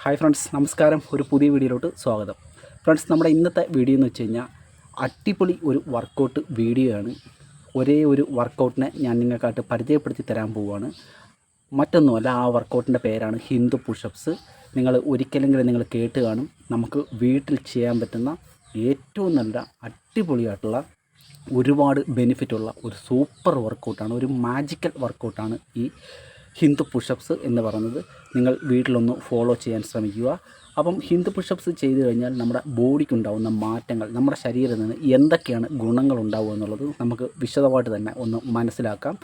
Hi friends, നമസ്കാരം. ഒരു പുതിയ വീഡിയോയിലോട്ട് സ്വാഗതം. ഫ്രണ്ട്സ്, നമ്മുടെ ഇന്നത്തെ വീഡിയോ എന്ന് വെച്ച് കഴിഞ്ഞാൽ അടിപൊളി ഒരു വർക്കൗട്ട് വീഡിയോ ആണ്. ഒരേ ഒരു വർക്കൗട്ടിനെ ഞാൻ നിങ്ങൾക്കായിട്ട് പരിചയപ്പെടുത്തി തരാൻ പോവുകയാണ്. മറ്റൊന്നുമല്ല, ആ വർക്കൗട്ടിൻ്റെ പേരാണ് ഹിന്ദു പുഷപ്സ്. നിങ്ങൾ ഒരിക്കലെങ്കിലും നിങ്ങൾ കേട്ട് കാണും. നമുക്ക് വീട്ടിൽ ചെയ്യാൻ പറ്റുന്ന ഏറ്റവും നല്ല അടിപൊളിയായിട്ടുള്ള ഒരുപാട് ബെനിഫിറ്റുള്ള ഒരു സൂപ്പർ വർക്കൗട്ടാണ്, ഒരു മാജിക്കൽ വർക്കൗട്ടാണ് ഈ ഹിന്ദു പുഷപ്സ് എന്ന് പറയുന്നത്. നിങ്ങൾ വീട്ടിലൊന്ന് ഫോളോ ചെയ്യാൻ ശ്രമിക്കുക. അപ്പം ഹിന്ദു പുഷപ്സ് ചെയ്ത് കഴിഞ്ഞാൽ നമ്മുടെ ബോഡിക്കുണ്ടാകുന്ന മാറ്റങ്ങൾ, നമ്മുടെ ശരീരത്തിൽ നിന്ന് എന്തൊക്കെയാണ് ഗുണങ്ങളുണ്ടാവുക എന്നുള്ളത് നമുക്ക് വിശദമായിട്ട് തന്നെ ഒന്ന് മനസ്സിലാക്കാം.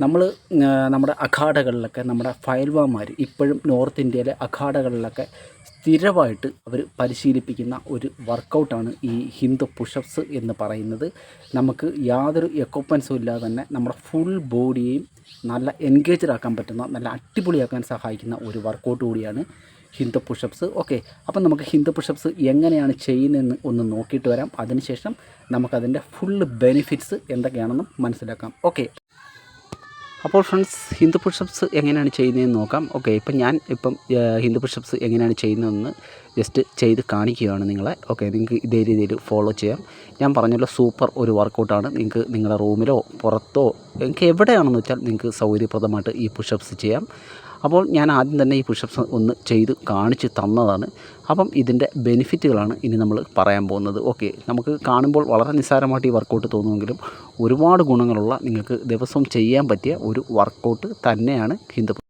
നമ്മുടെ അഖാഡകളിലൊക്കെ നമ്മുടെ ഫയൽവാന്മാർ ഇപ്പോഴും നോർത്ത് ഇന്ത്യയിലെ അഖാഡകളിലൊക്കെ സ്ഥിരമായിട്ട് അവർ പരിശീലിപ്പിക്കുന്ന ഒരു വർക്കൗട്ടാണ് ഈ ഹിന്ദു പുഷപ്സ് എന്ന് പറയുന്നത്. നമുക്ക് യാതൊരു എക്യുപ്മെൻസും ഇല്ലാതെ തന്നെ നമ്മുടെ ഫുൾ ബോഡിയെയും നല്ല എൻഗേജ്ഡ് ആക്കാൻ പറ്റുന്ന, നല്ല അടിപൊളിയാക്കാൻ സഹായിക്കുന്ന ഒരു വർക്കൗട്ട് കൂടിയാണ് ഹിന്ദു പുഷപ്സ്. ഓക്കെ, അപ്പം നമുക്ക് ഹിന്ദു പുഷപ്സ് എങ്ങനെയാണ് ചെയ്യുന്നതെന്ന് ഒന്ന് നോക്കിയിട്ട് വരാം. അതിനുശേഷം നമുക്കതിൻ്റെ ഫുൾ ബെനിഫിറ്റ്സ് എന്തൊക്കെയാണെന്ന് മനസ്സിലാക്കാം. ഓക്കെ, അപ്പോൾ ഫ്രണ്ട്സ്, ഹിന്ദു പുഷപ്സ് എങ്ങനെയാണ് ചെയ്യുന്നതെന്ന് നോക്കാം. ഓക്കെ, ഞാൻ ഹിന്ദു പുഷപ്സ് എങ്ങനെയാണ് ചെയ്യുന്നതെന്ന് ജസ്റ്റ് ചെയ്ത് കാണിക്കുകയാണ് നിങ്ങളെ. ഓക്കെ, നിങ്ങൾക്ക് ഇതേ രീതിയിൽ ഫോളോ ചെയ്യാം. ഞാൻ പറഞ്ഞല്ലോ, സൂപ്പർ ഒരു വർക്കൗട്ടാണ്. നിങ്ങൾക്ക് നിങ്ങളുടെ റൂമിലോ പുറത്തോ നിങ്ങൾക്ക് എവിടെയാണെന്ന് വെച്ചാൽ നിങ്ങൾക്ക് സൗകര്യപ്രദമായിട്ട് ഈ പുഷപ്സ് ചെയ്യാം. അപ്പോൾ ഞാൻ ആദ്യം തന്നെ ഈ പുഷപ്സ് ഒന്ന് ചെയ്ത് കാണിച്ച് തന്നതാണ്. അപ്പം ഇതിൻ്റെ ബെനിഫിറ്റുകളാണ് ഇനി നമ്മൾ പറയാൻ പോകുന്നത്. ഓക്കെ, നമുക്ക് കാണുമ്പോൾ വളരെ നിസ്സാരമായിട്ട് ഈ വർക്കൗട്ട് തോന്നുമെങ്കിലും ഒരുപാട് ഗുണങ്ങളുള്ള, നിങ്ങൾക്ക് ദിവസവും ചെയ്യാൻ പറ്റിയ ഒരു വർക്കൗട്ട് തന്നെയാണ് ഹിന്ദു.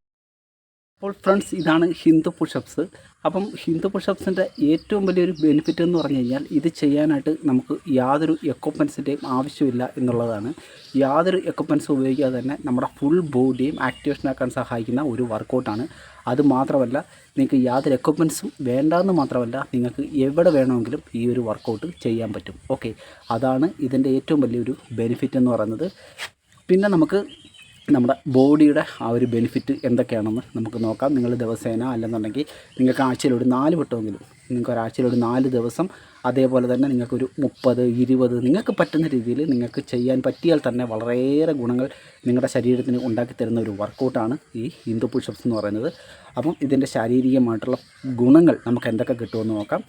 അപ്പോൾ ഫ്രണ്ട്സ്, ഇതാണ് ഹിന്ദു പുഷപ്സ്. അപ്പം ഹിന്ദു പുഷപ്സിൻ്റെ ഏറ്റവും വലിയൊരു ബെനിഫിറ്റ് എന്ന് പറഞ്ഞു കഴിഞ്ഞാൽ ഇത് ചെയ്യാനായിട്ട് നമുക്ക് യാതൊരു എക്യുപ്മെൻസിൻ്റെയും ആവശ്യമില്ല എന്നുള്ളതാണ്. യാതൊരു എക്യുപ്മെൻസും ഉപയോഗിക്കാതെ തന്നെ നമ്മുടെ ഫുൾ ബോഡിയും ആക്ടിവേഷനാക്കാൻ സഹായിക്കുന്ന ഒരു വർക്കൗട്ടാണ്. അതുമാത്രമല്ല, നിങ്ങൾക്ക് യാതൊരു എക്യുപ്മെൻസും വേണ്ടാന്ന് മാത്രമല്ല, നിങ്ങൾക്ക് എവിടെ വേണമെങ്കിലും ഈ ഒരു വർക്കൗട്ട് ചെയ്യാൻ പറ്റും. ഓക്കെ, അതാണ് ഇതിൻ്റെ ഏറ്റവും വലിയൊരു ബെനിഫിറ്റ് എന്ന് പറയുന്നത്. പിന്നെ നമുക്ക് നമ്മുടെ ബോഡിയുടെ ആ ഒരു ബെനിഫിറ്റ് എന്തൊക്കെയാണെന്ന് നമുക്ക് നോക്കാം. നിങ്ങൾ ദിവസേന അല്ലെന്നുണ്ടെങ്കിൽ നിങ്ങൾക്ക് ആഴ്ചയിലൊരു 4 വട്ടമെങ്കിലും, നിങ്ങൾക്ക് ഒരാഴ്ചയിലൊരു 4 ദിവസം, അതേപോലെ തന്നെ നിങ്ങൾക്കൊരു 30, 20 നിങ്ങൾക്ക് പറ്റുന്ന രീതിയിൽ നിങ്ങൾക്ക് ചെയ്യാൻ പറ്റിയാൽ തന്നെ വളരെയേറെ ഗുണങ്ങൾ നിങ്ങളുടെ ശരീരത്തിന് ഉണ്ടാക്കി തരുന്ന ഒരു വർക്കൗട്ടാണ് ഈ ഹിന്ദു പുഷപ്സ് എന്ന് പറയുന്നത്. അപ്പം ഇതിൻ്റെ ശാരീരികമായിട്ടുള്ള ഗുണങ്ങൾ നമുക്ക് എന്തൊക്കെ കിട്ടുമെന്ന് നോക്കാം.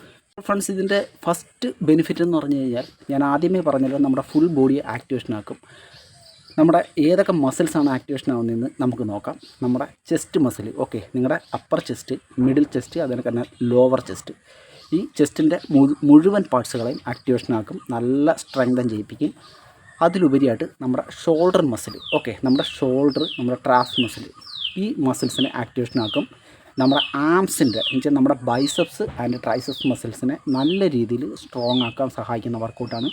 ഫ്രണ്ട്സ്, ഇതിൻ്റെ ഫസ്റ്റ് ബെനിഫിറ്റ് എന്ന് പറഞ്ഞു കഴിഞ്ഞാൽ ഞാൻ ആദ്യമേ പറഞ്ഞല്ലോ, നമ്മുടെ ഫുൾ ബോഡിയെ ആക്ടിവേഷനാക്കും. നമ്മുടെ ഏതൊക്കെ മസിൽസാണ് ആക്ടിവേഷൻ ആവുന്നതെന്ന് നമുക്ക് നോക്കാം. നമ്മുടെ ചെസ്റ്റ് മസിൽ, ഓക്കെ, നിങ്ങളുടെ അപ്പർ ചെസ്റ്റ്, മിഡിൽ ചെസ്റ്റ്, അതിനെ തന്നെ ലോവർ ചെസ്റ്റ്, ഈ ചെസ്റ്റിൻ്റെ മുഴുവൻ പാർട്സുകളെയും ആക്ടിവേഷനാക്കും, നല്ല സ്ട്രെങ്തൻ ചെയ്യിപ്പിക്കും. അതിലുപരിയായിട്ട് നമ്മുടെ ഷോൾഡർ മസിൽ, ഓക്കെ, നമ്മുടെ ഷോൾഡർ, നമ്മുടെ ട്രാസ് മസിൽ, ഈ മസിൽസിനെ ആക്ടിവേഷനാക്കും. നമ്മുടെ ആംസിൻ്റെ എന്നുവെച്ചാൽ നമ്മുടെ ബൈസെപ്സ് ആൻഡ് ട്രൈസെപ്സ് മസിൽസിനെ നല്ല രീതിയിൽ സ്ട്രോങ് ആക്കാൻ സഹായിക്കുന്ന വർക്കൗട്ടാണ്.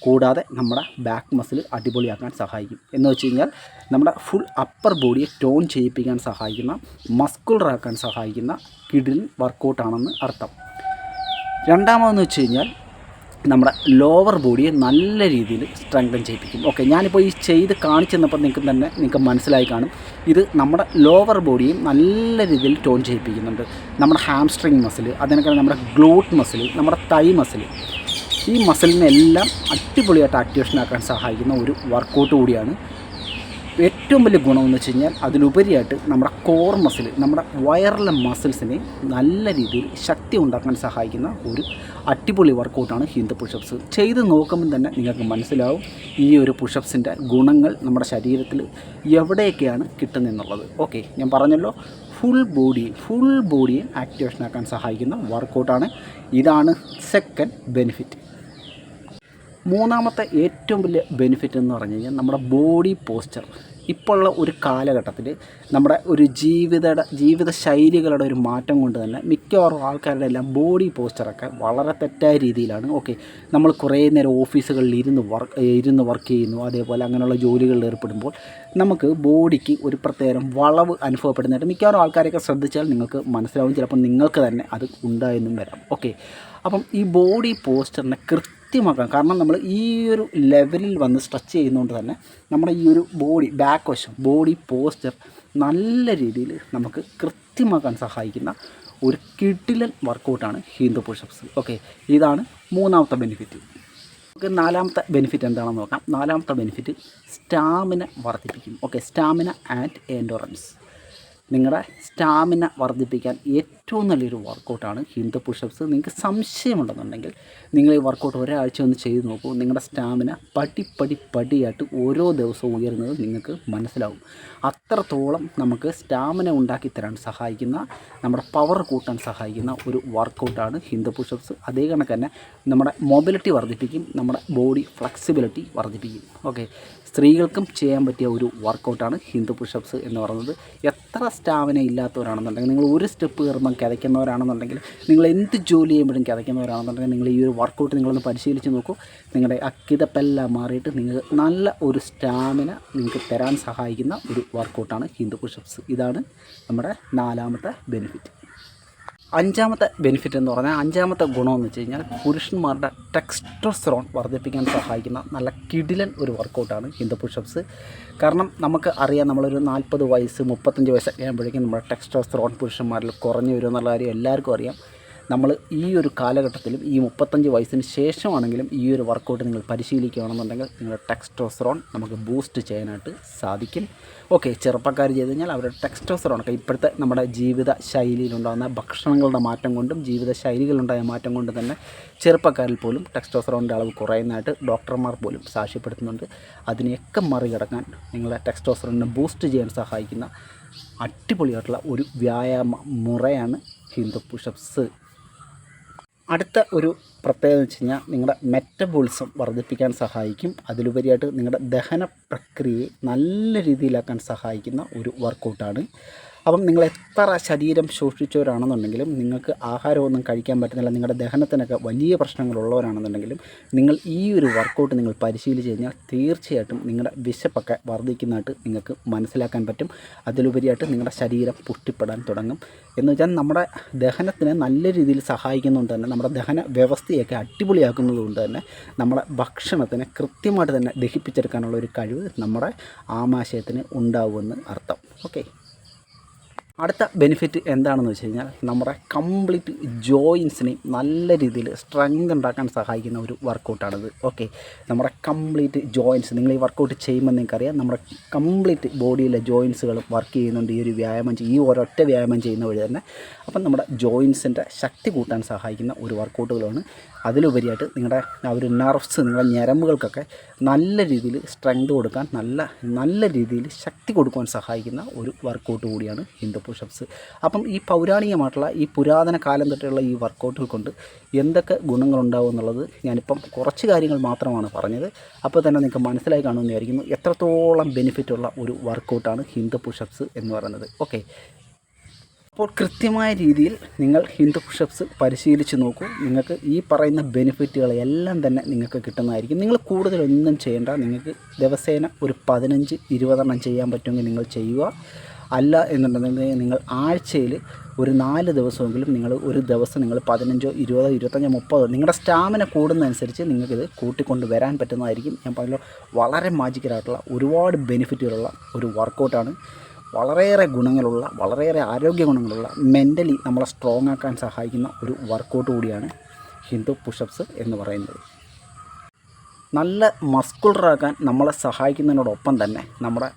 കൂടാതെ നമ്മുടെ ബാക്ക് മസിൽ അടിപൊളിയാക്കാൻ സഹായിക്കും. എന്ന് വെച്ച് കഴിഞ്ഞാൽ നമ്മുടെ ഫുൾ അപ്പർ ബോഡിയെ ടോൺ ചെയ്യിപ്പിക്കാൻ സഹായിക്കുന്ന, മസ്കുലറാക്കാൻ സഹായിക്കുന്ന കിടിലൻ വർക്കൗട്ടാണെന്ന് അർത്ഥം. രണ്ടാമതെന്ന് വെച്ച് കഴിഞ്ഞാൽ നമ്മുടെ ലോവർ ബോഡിയെ നല്ല രീതിയിൽ സ്ട്രെങ്തൻ ചെയ്യിപ്പിക്കും. ഓക്കെ, ഞാനിപ്പോൾ ഈ ചെയ്ത് കാണിച്ചു തന്നപ്പോൾ നിങ്ങൾക്ക് മനസ്സിലായി കാണും. ഇത് നമ്മുടെ ലോവർ ബോഡിയും നല്ല രീതിയിൽ ടോൺ ചെയ്യിപ്പിക്കുന്നുണ്ട്. നമ്മുടെ ഹാംസ്ട്രിങ് മസിൽ, അതിനൊക്കെ നമ്മുടെ ഗ്ലൂട്ട് മസിൽ, നമ്മുടെ തൈ മസിൽ, ഈ മസിലിനെല്ലാം അടിപൊളിയായിട്ട് ആക്ടിവേഷനാക്കാൻ സഹായിക്കുന്ന ഒരു വർക്കൗട്ട് കൂടിയാണ്. ഏറ്റവും വലിയ ഗുണമെന്ന് വെച്ച് കഴിഞ്ഞാൽ അതിലുപരിയായിട്ട് നമ്മുടെ കോർ മസിൽ, നമ്മുടെ വയറിലെ മസിൽസിനെ നല്ല രീതിയിൽ ശക്തി ഉണ്ടാക്കാൻ സഹായിക്കുന്ന ഒരു അടിപൊളി വർക്കൗട്ടാണ് ഹിന്ദു പുഷപ്സ്. ചെയ്ത് നോക്കുമ്പോൾ തന്നെ നിങ്ങൾക്ക് മനസ്സിലാവും ഈ ഒരു പുഷപ്സിൻ്റെ ഗുണങ്ങൾ നമ്മുടെ ശരീരത്തിൽ എവിടെയൊക്കെയാണ് കിട്ടുന്നതെന്നുള്ളത്. ഓക്കെ, ഞാൻ പറഞ്ഞല്ലോ, ഫുൾ ബോഡിയെ ആക്ടിവേഷനാക്കാൻ സഹായിക്കുന്ന വർക്കൗട്ടാണ്. ഇതാണ് സെക്കൻഡ് ബെനിഫിറ്റ്. മൂന്നാമത്തെ ഏറ്റവും വലിയ ബെനിഫിറ്റ് എന്ന് പറഞ്ഞു കഴിഞ്ഞാൽ നമ്മുടെ ബോഡി പോസ്ചർ. ഇപ്പോഴുള്ള ഒരു കാലഘട്ടത്തിൽ നമ്മുടെ ഒരു ജീവിത ശൈലികളുടെ ഒരു മാറ്റം കൊണ്ട് തന്നെ മിക്കവാറും ആൾക്കാരുടെ എല്ലാം ബോഡി പോസ്ചറൊക്കെ വളരെ തെറ്റായ രീതിയിലാണ്. ഓക്കെ, നമ്മൾ കുറേ നേരം ഓഫീസുകളിൽ ഇരുന്ന് വർക്ക് ചെയ്യുന്നു, അതേപോലെ അങ്ങനെയുള്ള ജോലികളിൽ ഏർപ്പെടുമ്പോൾ നമുക്ക് ബോഡിക്ക് ഒരു പ്രത്യേകം വളവ് അനുഭവപ്പെടുന്നതായിട്ട് മിക്കവാറും ആൾക്കാരെയൊക്കെ ശ്രദ്ധിച്ചാൽ നിങ്ങൾക്ക് മനസ്സിലാവും. ചിലപ്പോൾ നിങ്ങൾക്ക് തന്നെ അത് ഉണ്ടായെന്നും വരാം. ഓക്കെ, അപ്പം ഈ ബോഡി പോസ്ചറിനെ കൃത്യമാക്കാം. കാരണം നമ്മൾ ഈ ഒരു ലെവലിൽ വന്ന് സ്ട്രെച്ച് ചെയ്യുന്നതുകൊണ്ട് തന്നെ നമ്മുടെ ഈ ഒരു ബാക്ക് വശം ബോഡി പോസ്ചർ നല്ല രീതിയിൽ നമുക്ക് കൃത്യമാക്കാൻ സഹായിക്കുന്ന ഒരു കിടിലൻ വർക്കൗട്ടാണ് ഹിന്ദു പുഷപ്സ്. ഓക്കെ, ഇതാണ് മൂന്നാമത്തെ ബെനിഫിറ്റ്. നമുക്ക് നാലാമത്തെ ബെനിഫിറ്റ് എന്താണെന്ന് നോക്കാം. നാലാമത്തെ ബെനിഫിറ്റ് സ്റ്റാമിന വർദ്ധിപ്പിക്കും. Okay, stamina and endurance. നിങ്ങളുടെ സ്റ്റാമിന വർദ്ധിപ്പിക്കാൻ ഏറ്റവും നല്ലൊരു വർക്കൗട്ടാണ് ഹിന്ദു പുഷപ്സ്. നിങ്ങൾക്ക് സംശയമുണ്ടെന്നുണ്ടെങ്കിൽ നിങ്ങൾ ഈ വർക്കൗട്ട് ഒരാഴ്ച ഒന്ന് ചെയ്ത് നോക്കൂ. നിങ്ങളുടെ സ്റ്റാമിന പടിയായിട്ട് ഓരോ ദിവസവും ഉയരുന്നത് നിങ്ങൾക്ക് മനസ്സിലാവും. അത്രത്തോളം നമുക്ക് സ്റ്റാമിന ഉണ്ടാക്കി തരാൻ സഹായിക്കുന്ന, നമ്മുടെ പവർ കൂട്ടാൻ സഹായിക്കുന്ന ഒരു വർക്കൗട്ടാണ് ഹിന്ദു പുഷപ്സ്. അതേ കണക്ക് തന്നെ നമ്മുടെ മൊബിലിറ്റി വർദ്ധിപ്പിക്കും, നമ്മുടെ ബോഡി ഫ്ലെക്സിബിലിറ്റി വർദ്ധിപ്പിക്കും. ഓക്കെ, സ്ത്രീകൾക്കും ചെയ്യാൻ പറ്റിയ ഒരു വർക്കൗട്ടാണ് ഹിന്ദു പുഷപ്സ് എന്ന് പറയുന്നത്. എത്ര സ്റ്റാമിന ഇല്ലാത്തവരാണെന്നുണ്ടെങ്കിൽ, നിങ്ങൾ ഒരു സ്റ്റെപ്പ് കയറുമ്പം കിതയ്ക്കുന്നവരാണെന്നുണ്ടെങ്കിൽ, നിങ്ങൾ എന്ത് ജോലി ചെയ്യുമ്പോഴും കിതയ്ക്കുന്നവരാണെന്നുണ്ടെങ്കിൽ, നിങ്ങൾ ഈ ഒരു വർക്കൗട്ട് നിങ്ങളൊന്ന് പരിശീലിച്ച് നോക്കൂ. നിങ്ങളുടെ കിതപ്പെല്ലാം മാറിയിട്ട് നിങ്ങൾക്ക് നല്ല ഒരു സ്റ്റാമിന നിങ്ങൾക്ക് തരാൻ സഹായിക്കുന്ന ഒരു വർക്കൗട്ടാണ് ഹിന്ദു പുഷപ്സ്. ഇതാണ് നമ്മുടെ 4ാമത്തെ ബെനിഫിറ്റ്. 5ാമത്തെ ബെനിഫിറ്റ് എന്ന് പറഞ്ഞാൽ, 5ാമത്തെ ഗുണമെന്ന് വെച്ച് കഴിഞ്ഞാൽ, പുരുഷന്മാരുടെ ടെസ്റ്റോസ്റ്ററോൺ വർദ്ധിപ്പിക്കാൻ സഹായിക്കുന്ന നല്ല കിടിലൻ ഒരു വർക്കൗട്ടാണ് ഹിന്ദു പുഷപ്സ്. കാരണം നമുക്ക് അറിയാം, നമ്മളൊരു 40 വയസ്സ് 35 വയസ്സൊക്കെ ആകുമ്പോഴേക്കും നമ്മുടെ ടെസ്റ്റോസ്റ്ററോൺ പുരുഷന്മാരിൽ കുറഞ്ഞു വരും എന്നുള്ള കാര്യം എല്ലാവർക്കും അറിയാം. നമ്മൾ ഈ ഒരു കാലഘട്ടത്തിലും ഈ 35 വയസ്സിന് ശേഷമാണെങ്കിലും ഈ ഒരു വർക്കൗട്ട് നിങ്ങൾ പരിശീലിക്കുകയാണെന്നുണ്ടെങ്കിൽ നിങ്ങളുടെ ടെസ്റ്റോസ്റ്ററോൺ നമുക്ക് ബൂസ്റ്റ് ചെയ്യാനായിട്ട് സാധിക്കും. ഓക്കെ, ചെറുപ്പക്കാർ ചെയ്ത് കഴിഞ്ഞാൽ അവരുടെ ടെസ്റ്റോസ്റ്ററോണൊക്കെ ഇപ്പോഴത്തെ നമ്മുടെ ജീവിത ശൈലിയിലുണ്ടാകുന്ന ഭക്ഷണങ്ങളുടെ മാറ്റം കൊണ്ടും ജീവിത ശൈലികളുണ്ടായ മാറ്റം കൊണ്ട് തന്നെ ചെറുപ്പക്കാരിൽ പോലും ടെസ്റ്റോസ്റ്ററോണിൻ്റെ അളവ് കുറയുന്നതായിട്ട് ഡോക്ടർമാർ പോലും സാക്ഷ്യപ്പെടുത്തുന്നുണ്ട്. അതിനെയൊക്കെ മറികടക്കാൻ നിങ്ങളുടെ ടെസ്റ്റോസ്റ്ററോണിനെ ബൂസ്റ്റ് ചെയ്യാൻ സഹായിക്കുന്ന അടിപൊളിയായിട്ടുള്ള ഒരു വ്യായാമ മുറയാണ് ഹിന്ദു പുഷപ്സ്. അടുത്ത ഒരു പ്രത്യേകത വെച്ച് കഴിഞ്ഞാൽ, നിങ്ങളുടെ മെറ്റബോളിസം വർദ്ധിപ്പിക്കാൻ സഹായിക്കും. അതിലുപരിയായിട്ട് നിങ്ങളുടെ ദഹന പ്രക്രിയയെ നല്ല രീതിയിലാക്കാൻ സഹായിക്കുന്ന ഒരു വർക്കൗട്ടാണ്. അപ്പം നിങ്ങൾ എത്ര ശരീരം ശോഷിച്ചവരാണെന്നുണ്ടെങ്കിലും, നിങ്ങൾക്ക് ആഹാരമൊന്നും കഴിക്കാൻ പറ്റുന്നില്ല, നിങ്ങളുടെ ദഹനത്തിനൊക്കെ വലിയ പ്രശ്നങ്ങളുള്ളവരാണെന്നുണ്ടെങ്കിലും, നിങ്ങൾ ഈ ഒരു വർക്കൗട്ട് നിങ്ങൾ പരിശീലിച്ച് കഴിഞ്ഞാൽ തീർച്ചയായിട്ടും നിങ്ങളുടെ വിശപ്പൊക്കെ വർദ്ധിക്കുന്നതായിട്ട് നിങ്ങൾക്ക് മനസ്സിലാക്കാൻ പറ്റും. അതിലുപരിയായിട്ട് നിങ്ങളുടെ ശരീരം പുഷ്ടിപ്പെടാൻ തുടങ്ങും. എന്ന് വെച്ചാൽ നമ്മുടെ ദഹനത്തിനെ നല്ല രീതിയിൽ സഹായിക്കുന്നതുകൊണ്ട് തന്നെ, നമ്മുടെ ദഹന വ്യവസ്ഥയൊക്കെ അടിപൊളിയാക്കുന്നത് കൊണ്ട് തന്നെ, നമ്മുടെ ഭക്ഷണത്തിനെ കൃത്യമായിട്ട് തന്നെ ദഹിപ്പിച്ചെടുക്കാനുള്ള ഒരു കഴിവ് നമ്മുടെ ആമാശയത്തിന് ഉണ്ടാവുമെന്ന് അർത്ഥം. ഓക്കെ, അടുത്ത ബെനിഫിറ്റ് എന്താണെന്ന് വെച്ച് കഴിഞ്ഞാൽ, നമ്മുടെ കംപ്ലീറ്റ് ജോയിൻസിനെയും നല്ല രീതിയിൽ സ്ട്രെങ്ത് ഉണ്ടാക്കാൻ സഹായിക്കുന്ന ഒരു വർക്കൗട്ടാണിത്. ഓക്കെ, നമ്മുടെ കംപ്ലീറ്റ് ജോയിൻസ്, നിങ്ങൾ ഈ വർക്കൗട്ട് ചെയ്യുമ്പോൾ നിങ്ങൾക്കറിയാം, നമ്മുടെ കംപ്ലീറ്റ് ബോഡിയിലെ ജോയിൻസുകൾ വർക്ക് ചെയ്യുന്നുണ്ട് ഈ ഒരു വ്യായാമം ഈ ഒരൊറ്റ വ്യായാമം ചെയ്യുന്ന വഴി തന്നെ. അപ്പം നമ്മുടെ ജോയിൻസിൻ്റെ ശക്തി കൂട്ടാൻ സഹായിക്കുന്ന ഒരു വർക്കൗട്ടുകളാണ്. അതിലുപരിയായിട്ട് നിങ്ങളുടെ ആ ഒരു നെർവ്സ്, നിങ്ങളുടെ ഞരമ്പുകൾക്കൊക്കെ നല്ല രീതിയിൽ സ്ട്രെങ്ത് കൊടുക്കാൻ, നല്ല രീതിയിൽ ശക്തി കൊടുക്കാൻ സഹായിക്കുന്ന ഒരു വർക്കൗട്ട് കൂടിയാണ് ഹിന്ദു പുഷപ്സ്. അപ്പം ഈ പൗരാണികമായിട്ടുള്ള ഈ പുരാതന കാലം തൊട്ടുള്ള ഈ വർക്കൗട്ടുകൾ കൊണ്ട് എന്തൊക്കെ ഗുണങ്ങളുണ്ടാവും എന്നുള്ളത് ഞാനിപ്പം കുറച്ച് കാര്യങ്ങൾ മാത്രമാണ് പറഞ്ഞത്. അപ്പോൾ തന്നെ നിങ്ങൾക്ക് മനസ്സിലായി കാണുമെന്ന് വിചാരിക്കുന്നു എത്രത്തോളം ബെനിഫിറ്റുള്ള ഒരു വർക്കൗട്ടാണ് ഹിന്ദു പുഷപ്സ് എന്ന് പറയുന്നത്. ഓക്കെ, അപ്പോൾ കൃത്യമായ രീതിയിൽ നിങ്ങൾ ഹിന്ദു പുഷപ്സ് പരിശീലിച്ച് നോക്കൂ. നിങ്ങൾക്ക് ഈ പറയുന്ന ബെനിഫിറ്റുകളെല്ലാം തന്നെ നിങ്ങൾക്ക് കിട്ടുന്നതായിരിക്കും. നിങ്ങൾ കൂടുതലൊന്നും ചെയ്യേണ്ട, നിങ്ങൾക്ക് ദിവസേന ഒരു 15-20 എണ്ണം ചെയ്യാൻ പറ്റുമെങ്കിൽ നിങ്ങൾ ചെയ്യുക. അല്ല എന്നുണ്ടെങ്കിൽ നിങ്ങൾ ആഴ്ചയിൽ ഒരു 4 ദിവസമെങ്കിലും ഒരു ദിവസം നിങ്ങൾ 15, 20, 25, 30 നിങ്ങളുടെ സ്റ്റാമിന കൂടുന്നതനുസരിച്ച് നിങ്ങൾക്കിത് കൂട്ടിക്കൊണ്ട് വരാൻ പറ്റുന്നതായിരിക്കും. ഞാൻ പറഞ്ഞല്ലോ, വളരെ മാജിക്കലായിട്ടുള്ള ഒരുപാട് ബെനിഫിറ്റുകളുള്ള ഒരു വർക്കൗട്ടാണ്. വളരെയേറെ ഗുണങ്ങളുള്ള, വളരെയേറെ ആരോഗ്യ ഗുണങ്ങളുള്ള, മെൻ്റലി നമ്മളെ സ്ട്രോങ് ആക്കാൻ സഹായിക്കുന്ന ഒരു വർക്കൗട്ട് കൂടിയാണ് ഹിന്ദു പുഷപ്സ് എന്ന് പറയുന്നത്. നല്ല മസ്കുലറാക്കാൻ നമ്മളെ സഹായിക്കുന്നതിനോടൊപ്പം തന്നെ നമ്മുടെ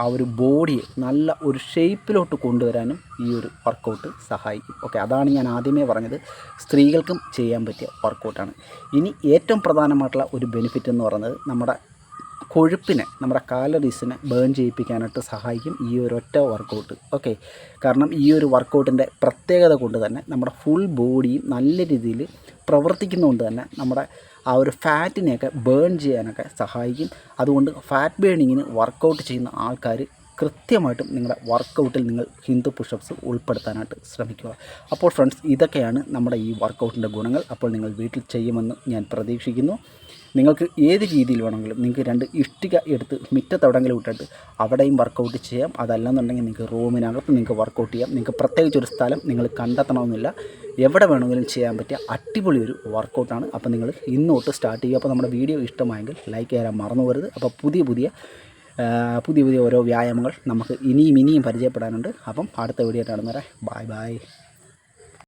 ആ ഒരു ബോഡിയെ നല്ല ഒരു ഷേപ്പിലോട്ട് കൊണ്ടുവരാനും ഈ ഒരു വർക്കൗട്ട് സഹായിക്കും. ഓക്കെ, അതാണ് ഞാൻ ആദ്യമേ പറഞ്ഞത്, സ്ത്രീകൾക്കും ചെയ്യാൻ പറ്റിയ വർക്കൗട്ടാണ്. ഇനി ഏറ്റവും പ്രധാനമായിട്ടുള്ള ഒരു ബെനിഫിറ്റ് എന്ന് പറയുന്നത്, നമ്മുടെ കൊഴുപ്പിനെ, നമ്മുടെ കാലറീസിനെ ബേൺ ചെയ്യിപ്പിക്കാനായിട്ട് സഹായിക്കും ഈ ഒരൊറ്റ വർക്കൗട്ട്. ഓക്കെ, കാരണം ഈ ഒരു വർക്കൗട്ടിൻ്റെ പ്രത്യേകത കൊണ്ട് തന്നെ നമ്മുടെ ഫുൾ ബോഡിയും നല്ല രീതിയിൽ പ്രവർത്തിക്കുന്നതുകൊണ്ട് തന്നെ നമ്മുടെ ആ ഒരു ഫാറ്റിനെയൊക്കെ ബേൺ ചെയ്യാനൊക്കെ സഹായിക്കും. അതുകൊണ്ട് ഫാറ്റ് ബേണിങ്ങിന് വർക്കൗട്ട് ചെയ്യുന്ന ആൾക്കാർ കൃത്യമായിട്ടും നിങ്ങളുടെ വർക്കൗട്ടിൽ നിങ്ങൾ ഹിന്ദു പുഷപ്സ് ഉൾപ്പെടുത്താനായിട്ട് ശ്രമിക്കുക. അപ്പോൾ ഫ്രണ്ട്സ്, ഇതൊക്കെയാണ് നമ്മുടെ ഈ വർക്കൗട്ടിൻ്റെ ഗുണങ്ങൾ. അപ്പോൾ നിങ്ങൾ വീട്ടിൽ ചെയ്യുമെന്ന് ഞാൻ പ്രതീക്ഷിക്കുന്നു. നിങ്ങൾക്ക് ഏത് രീതിയിൽ വേണമെങ്കിലും, നിങ്ങൾക്ക് 2 ഇഷ്ടിക എടുത്ത് മുറ്റത്തെവിടെയെങ്കിലും ഇട്ടിട്ട് അവിടെയും വർക്കൗട്ട് ചെയ്യാം. അതല്ലെന്നുണ്ടെങ്കിൽ നിങ്ങൾക്ക് റൂമിനകത്ത് നിങ്ങൾക്ക് വർക്കൗട്ട് ചെയ്യാം. നിങ്ങൾക്ക് പ്രത്യേകിച്ചൊരു സ്ഥലം നിങ്ങൾ കണ്ടെത്തണമെന്നില്ല, എവിടെ വേണമെങ്കിലും ചെയ്യാൻ പറ്റിയ അടിപൊളി ഒരു വർക്കൗട്ടാണ്. അപ്പോൾ നിങ്ങൾ ഇന്ന് തൊട്ട് സ്റ്റാർട്ട് ചെയ്യുക. അപ്പോൾ നമ്മുടെ വീഡിയോ ഇഷ്ടമായെങ്കിൽ ലൈക്ക് ചെയ്യാൻ മറന്നു പോകരുത്. അപ്പോൾ പുതിയ ഓരോ വ്യായാമങ്ങൾ നമുക്ക് ഇനിയും പരിചയപ്പെടാനുണ്ട്. അപ്പം അടുത്ത വീഡിയോ കാണുന്നവരെ ബൈ.